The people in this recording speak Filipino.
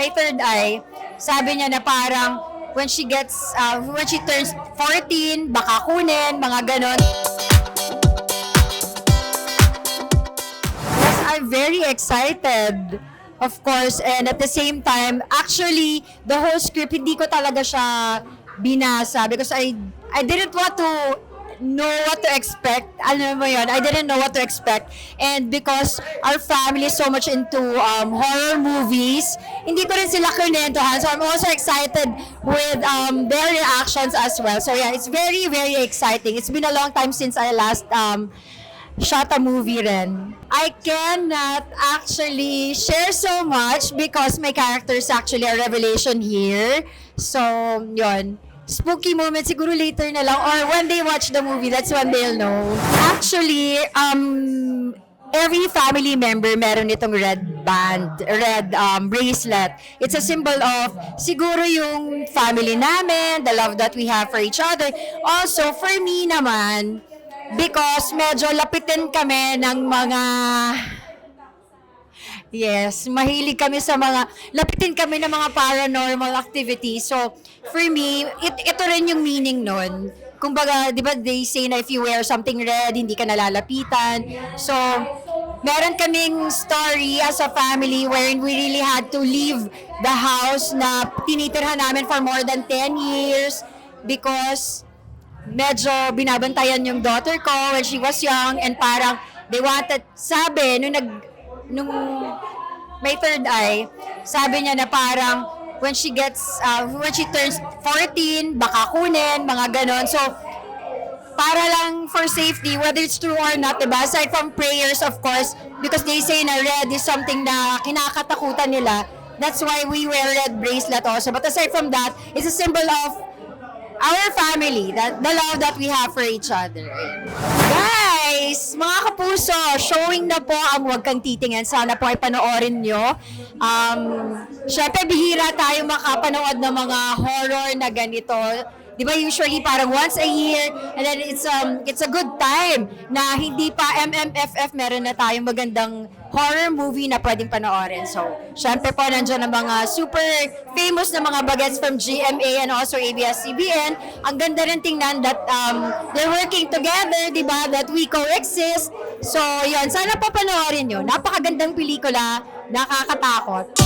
may third eye, sabi niya na parang when she turns 14, baka kunin, mga ganon. Yes, I'm very excited, of course, and at the same time, actually, the whole script, hindi ko talaga siya binasa because I didn't want to know what to expect. Alam mo yun, I didn't know what to expect. And because our family is so much into horror movies, hindi ko rin sila kinentuhan. So I'm also excited with their reactions as well. So yeah, it's very, very exciting. It's been a long time since I last shot a movie rin. I cannot actually share so much because my character is actually a revelation here. So, yun. Spooky moment siguro later na lang or when they watch the movie, that's when they'll know. Actually, every family member meron itong red band, red bracelet. It's a symbol of siguro yung family namin, the love that we have for each other. Also, for me naman, because medyo lapitin kami ng mga mahilig kami sa lapitin kami ng mga paranormal activities. So, for me, ito rin yung meaning nun. Kumbaga, di ba, they say na if you wear something red, hindi ka nalalapitan. So, meron kaming story as a family wherein we really had to leave the house na tinitirhan namin for more than 10 years because medyo binabantayan yung daughter ko when she was young and parang they wanted, sabi, nung may third eye, sabi niya na parang when she turns 14, baka kunin, mga ganon. So, para lang for safety, whether it's true or not, diba? Aside from prayers, of course, because they say na red is something na kinakatakutan nila. That's why we wear red bracelet also. But aside from that, it's a symbol of our family, that the love that we have for each other. Guys, mga kapuso, showing na po ang Huwag Kang Titingin. Sana po ay panoorin nyo. Syempre, bihira tayo makapanood ng mga horror na ganito. Di ba usually parang once a year and then it's a good time na hindi pa MMFF meron na tayong magandang horror movie na pwedeng panoorin. So, syempre po nandiyan ang mga super famous na mga bagets from GMA and also ABS-CBN. Ang ganda rin tingnan that they're working together, di ba? That we coexist. So, yun. Sana po panoorin nyo. Napakagandang pelikula, nakakatakot.